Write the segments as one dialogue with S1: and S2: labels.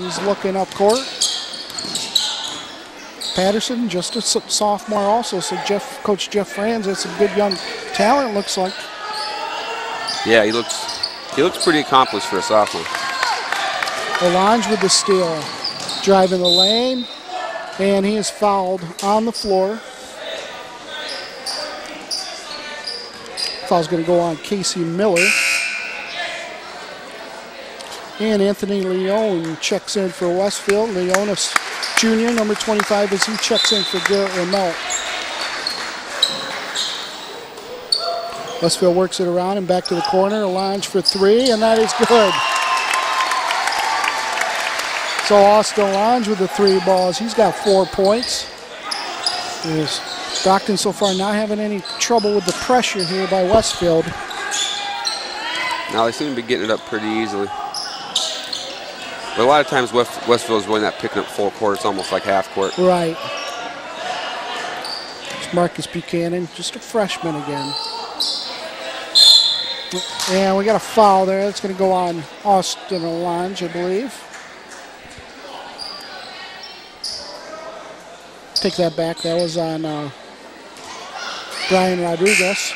S1: He's looking up court. Patterson, just a sophomore also, so Coach Jeff Franz has some good young talent, looks like.
S2: Yeah, he looks pretty accomplished for a sophomore.
S1: Olange with the steal, driving the lane, and he is fouled on the floor. Foul's going to go on Casey Miller. And Anthony Leone checks in for Westfield. Leone, junior, number 25, as he checks in for Garrett Ramel. Westfield works it around and back to the corner. Olange for three, and that is good. So Austin Olange with the 3 balls. He's got 4 points. There's Brocton so far not having any trouble with the pressure here by Westfield.
S2: Now they seem to be getting it up pretty easily. But a lot of times Westfield is really not picking up full court. It's almost like half court.
S1: Right. It's Marcus Buchanan, just a freshman again. And we got a foul there. That's going to go on Austin Olange, I believe. Take that back. That was on Brian Rodriguez.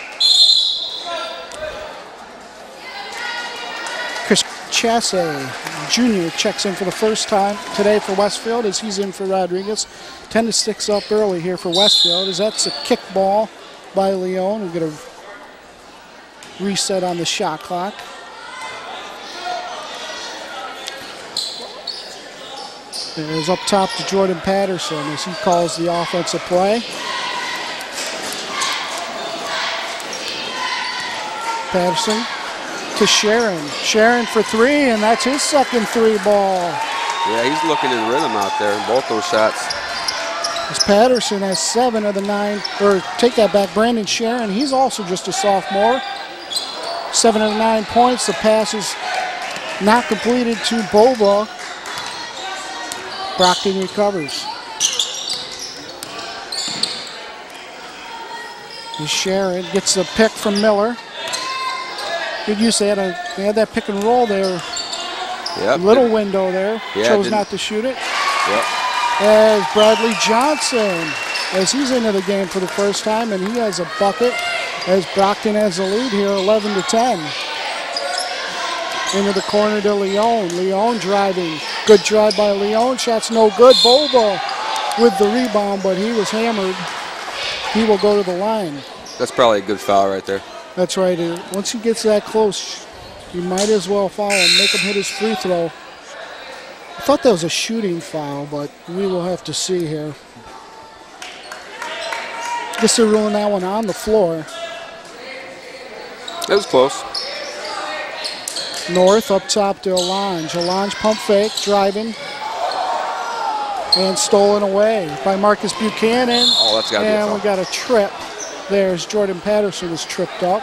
S1: Chris Chasse, junior, checks in for the first time today for Westfield as he's in for Rodriguez. 10-6 up early here for Westfield as that's a kick ball by Leone. We'll get a reset on the shot clock. It is up top to Jordan Patterson as he calls the offensive play. Patterson to Sharon. Sharon for 3, and that's his second 3 ball.
S2: Yeah, he's looking in rhythm out there in both those shots.
S1: As Patterson has 7 of the 9, or take that back, Brandon Sharon, he's also just a sophomore. 7 of the 9 points. The pass is not completed to Boba. Brocton recovers. And Sharon gets the pick from Miller. Good use. They had that pick and roll there.
S2: Yep.
S1: Little window there.
S2: Yeah,
S1: chose not to shoot it.
S2: Yep.
S1: As Bradley Johnson, as he's into the game for the first time, and he has a bucket as Brocton has the lead here, 11-10. Into the corner to Leone. Leone driving. Good drive by Leone. Shot's no good. Boba with the rebound, but he was hammered. He will go to the line.
S2: That's probably a good foul right there.
S1: That's right. Once he gets that close, you might as well foul him, make him hit his free throw. I thought that was a shooting foul, but we will have to see here. Guess they're ruling that one on the floor.
S2: That was close.
S1: North up top to Olange. Olange pump fake, driving. And stolen away by Marcus Buchanan.
S2: Oh, that's got to be a foul.
S1: And we got a trip. There's Jordan Patterson is tripped up.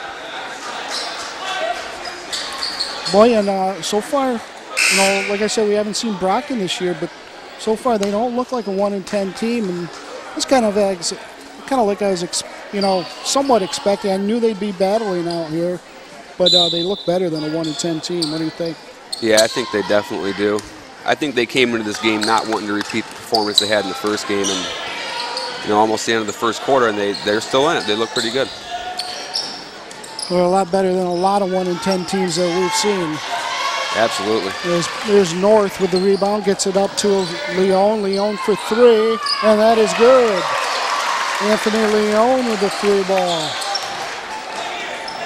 S1: Boy, and so far, you know, like I said, we haven't seen Brocton this year, but so far they don't look like a 1-10 team, and it's kind of like I was, somewhat expecting. I knew they'd be battling out here, but they look better than a 1-10 team. What do you think?
S2: Yeah, I think they definitely do. I think they came into this game not wanting to repeat the performance they had in the first game, and almost the end of the first quarter, and they're still in it. They look pretty good.
S1: They're a lot better than a lot of 1-10 teams that we've seen.
S2: Absolutely.
S1: There's North with the rebound, gets it up to Leone. Leone for 3, and that is good. Anthony Leone with the 3 ball.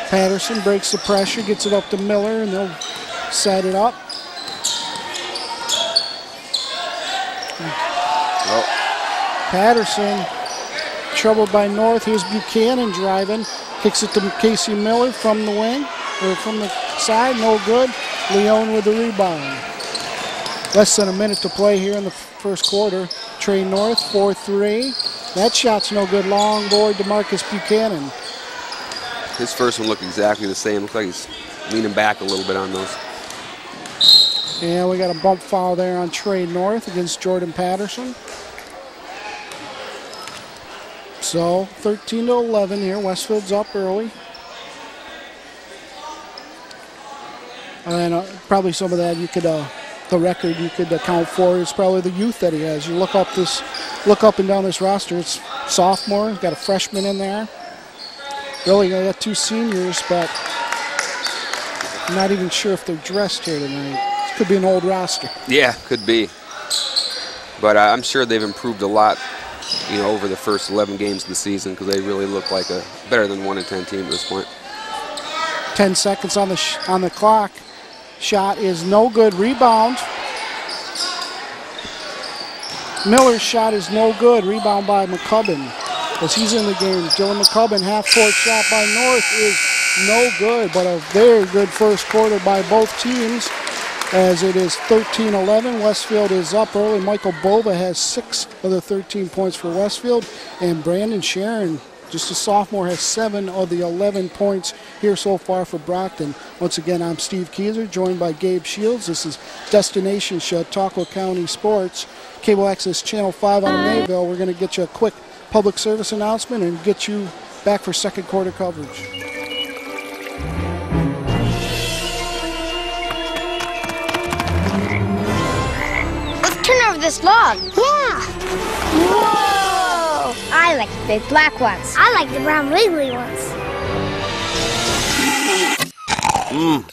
S1: Patterson breaks the pressure, gets it up to Miller, and they'll set it up.
S2: Oh.
S1: Patterson, troubled by North. Here's Buchanan driving. Kicks it to Casey Miller from the wing, or from the side, no good. Leone with the rebound. Less than a minute to play here in the first quarter. Trey North, 4-3. That shot's no good. Long board to Marcus Buchanan.
S2: His first one looked exactly the same. Looks like he's leaning back a little bit on those.
S1: And we got a bump foul there on Trey North against Jordan Patterson. So 13-11 here. Westfield's up early. And probably some of that you could the record you could account for is probably the youth that he has. You look up and down this roster. It's sophomore. Got a freshman in there. Really, they got 2 seniors, but I'm not even sure if they're dressed here tonight. This could be an old roster.
S2: Yeah, could be. But I'm sure they've improved a lot, you know, over the first 11 games of the season, because they really look like a better than 1-10 team at this point.
S1: 10 seconds on the clock. Shot is no good. Rebound. Miller's shot is no good. Rebound by McCubbin as he's in the game. Dylan McCubbin, half-court shot by North is no good, but a very good first quarter by both teams as it is 13-11. Westfield is up early. Michael Bova has 6 of the 13 points for Westfield, and Brandon Sharon, just a sophomore, has 7 of the 11 points here so far for Brocton. Once again, I'm Steve Kieser, joined by Gabe Shields. This is Destination Chautauqua County Sports, Cable Access Channel 5 on Mayville. We're going to get you a quick public service announcement and get you back for second quarter coverage.
S3: Let's turn over this log. Yeah. Whoa! I like the big black ones. I like the brown wiggly ones.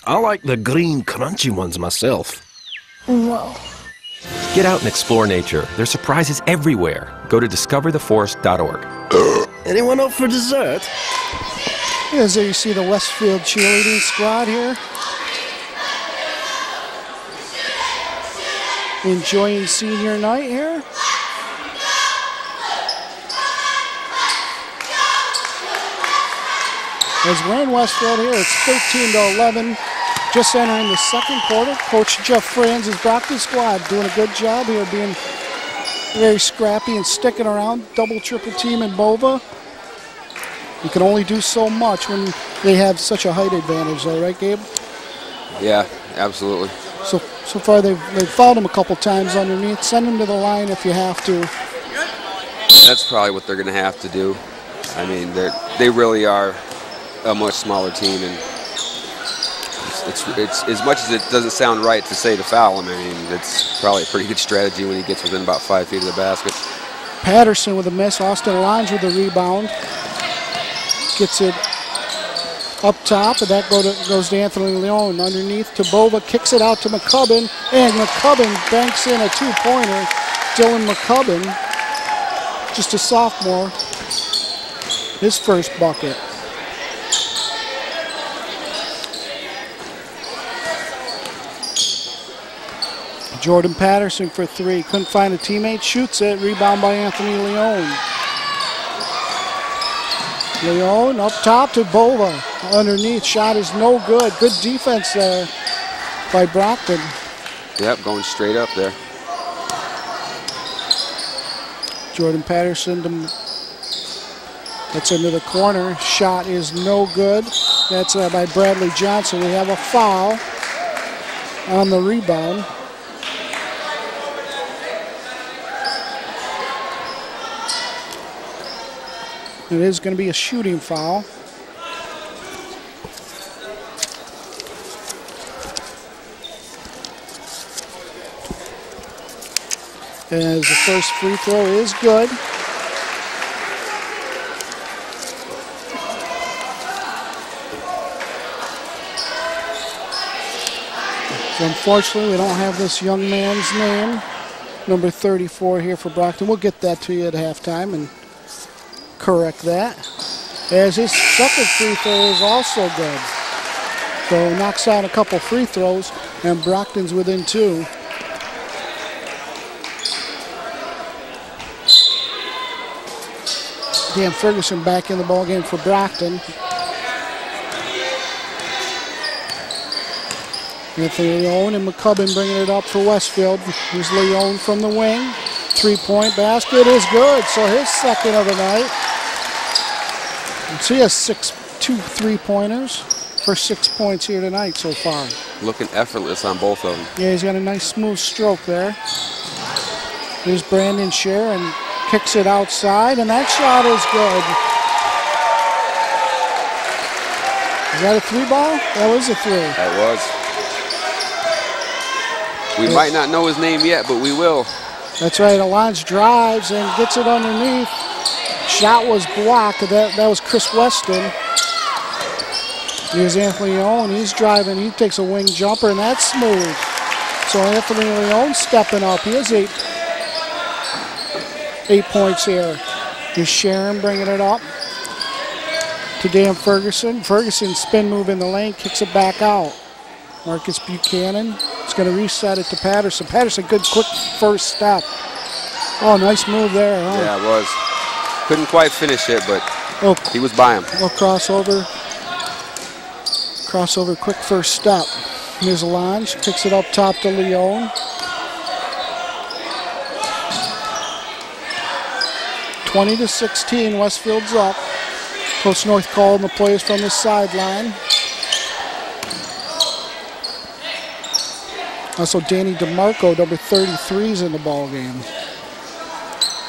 S4: I like the green crunchy ones myself.
S3: Whoa.
S4: Get out and explore nature. There's surprises everywhere. Go to discovertheforest.org.
S5: Anyone up for dessert?
S1: As there you see the Westfield cheerleading squad here. Enjoying senior night here. As we're in Westfield here, it's 13-11. Just entering the second quarter. Coach Jeff Franz' Brocton squad doing a good job here, being very scrappy and sticking around. Double, triple team in Bova. You can only do so much when they have such a height advantage, though, right, Gabe?
S2: Yeah, absolutely.
S1: So far they've fouled him a couple times underneath. Send him to the line if you have to.
S2: That's probably what they're going to have to do. I mean, they really are a much smaller team, and it's as much as it doesn't sound right to say to foul him. I mean, it's probably a pretty good strategy when he gets within about 5 feet of the basket.
S1: Patterson with a miss. Austin Lange with the rebound. Gets it up top, and that goes to Anthony Leon. Underneath to Bova, kicks it out to McCubbin, and McCubbin banks in a 2-pointer. Dylan McCubbin, just a sophomore, his first bucket. Jordan Patterson for 3. Couldn't find a teammate. Shoots it. Rebound by Anthony Leon. Leon up top to Bova. Underneath. Shot is no good. Good defense there by Brocton.
S2: Yep, going straight up there.
S1: Jordan Patterson that's into the corner. Shot is no good. That's by Bradley Johnson. We have a foul on the rebound. It is going to be a shooting foul. As the first free throw is good. So unfortunately, we don't have this young man's name, number 34 here for Brocton. We'll get that to you at halftime and correct that. As his second free throw is also good. So knocks out a couple free throws, and Brockton's within 2. Dan Ferguson back in the ballgame for Brocton. Anthony Leon and McCubbin bringing it up for Westfield. Here's Leon from the wing. 3-point basket is good, so his second of the night. So he has 2 3-pointers for 6 points here tonight so far.
S2: Looking effortless on both of them.
S1: Yeah, he's got a nice smooth stroke there. Here's Brandon Scher and kicks it outside, and that shot is good. Is that a 3 ball? That was a 3.
S2: That was. We might not know his name yet, but we will.
S1: That's right. Alonge drives and gets it underneath. Shot was blocked. That was Chris Weston. Here's Anthony Leon. He's driving. He takes a wing jumper, and that's smooth. So Anthony Leon stepping up. He has 8 points here. Here's Sharon bringing it up to Dan Ferguson. Ferguson spin move in the lane, kicks it back out. Marcus Buchanan is going to reset it to Patterson. Patterson, good quick first step. Oh, nice move there. Huh?
S2: Yeah, it was. Couldn't quite finish it, but he was by him.
S1: Well, crossover, quick first step. Here's Alonge, kicks it up top to Leon. 20-16, Westfield's up. Coach North calling the plays from the sideline. Also, Danny DeMarco, number 33, is in the ball game.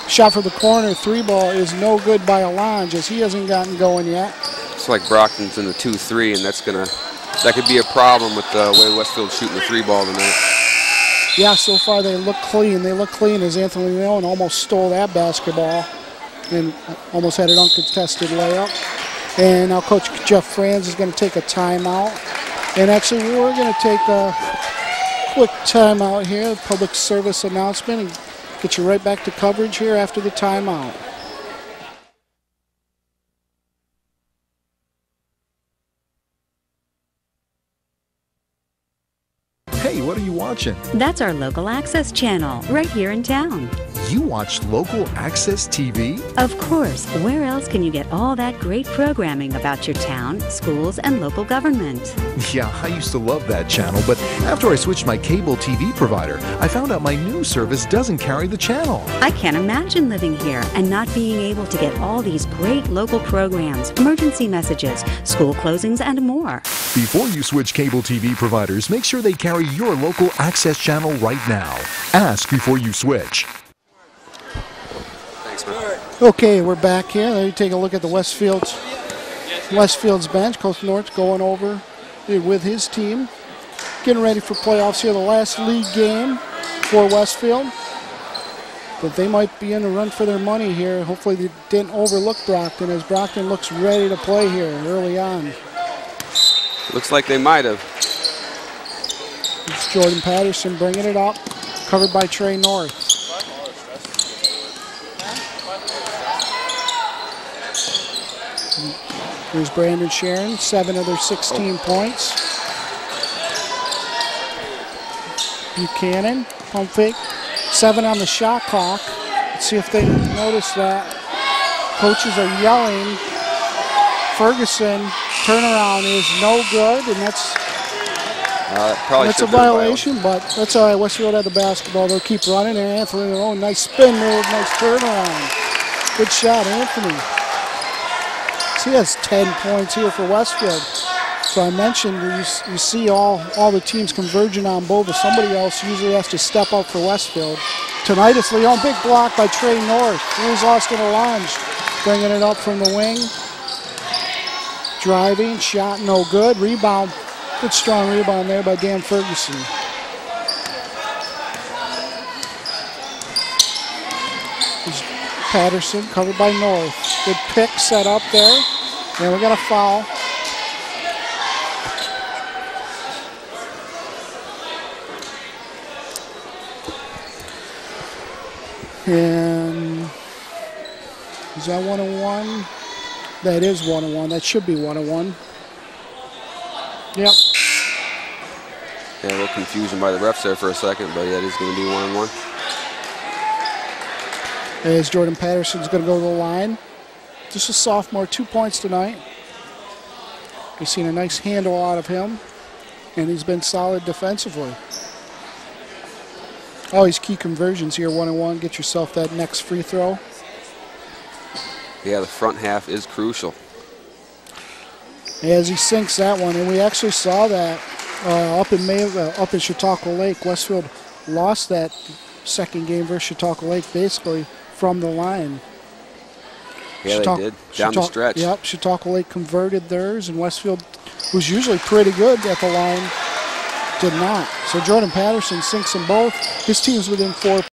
S1: Shot for the corner, 3-ball is no good by Alonge as he hasn't gotten going yet.
S2: It's like Brockton's in the 2-3, and that could be a problem with the way Westfield's shooting the 3-ball tonight.
S1: Yeah, so far they look clean. They look clean as Anthony Leon almost stole that basketball and almost had an uncontested layup. And now Coach Jeff Franz is going to take a timeout. And actually, we're going to take a quick timeout here, public service announcement, and get you right back to coverage here after the timeout.
S6: Hey, what are you watching?
S7: That's our local access channel, right here in town.
S6: You watch local access TV?
S7: Of course. Where else can you get all that great programming about your town, schools, and local government?
S6: Yeah, I used to love that channel, but after I switched my cable TV provider, I found out my new service doesn't carry the channel.
S7: I can't imagine living here and not being able to get all these great local programs, emergency messages, school closings, and more.
S6: Before you switch cable TV providers, make sure they carry your local access channel right now. Ask before you switch.
S1: Okay, we're back here. Let me take a look at the Westfield's bench. Coach North going over with his team, getting ready for playoffs here. The last league game for Westfield, but they might be in the run for their money here. Hopefully they didn't overlook Brocton as Brocton looks ready to play here early on.
S2: Looks like they might have.
S1: It's Jordan Patterson bringing it up, covered by Trey North. Here's Brandon Sharon, 7 of their 16 points. Buchanan, pump fake, 7 on the shot clock. Let's see if they notice that. Coaches are yelling. Ferguson, turnaround is no good, and that's a violation, but that's all right. Westfield had the basketball. They'll keep running, and Anthony Leon, nice spin move, nice turnaround. Good shot, Anthony. He has 10 points here for Westfield. So I mentioned you see all the teams converging on Bo, but somebody else usually has to step up for Westfield. Tonight it's Leon, big block by Trey North. Here's Austin Alonge bringing it up from the wing. Driving, shot no good. Rebound, good strong rebound there by Dan Ferguson. Patterson covered by North. Good pick set up there. And we got a foul. And is that 1-on-1? That is 1-on-1. That should be 1-on-1. Yep.
S2: Yeah, a little confusion by the refs there for a second, but yeah, it is going to be 1-on-1.
S1: As Jordan Patterson's going to go to the line. Just a sophomore, 2 points tonight. We've seen a nice handle out of him, and he's been solid defensively. Always key conversions here, 1-on-1. Get yourself that next free throw.
S2: Yeah, the front half is crucial.
S1: As he sinks that one, and we actually saw that up in Chautauqua Lake. Westfield lost that second game versus Chautauqua Lake basically from the line.
S2: Yeah, they did, down the stretch.
S1: Yep, Chautauqua Lake converted theirs, and Westfield was usually pretty good at the line did not. So Jordan Patterson sinks them both. His team's within 4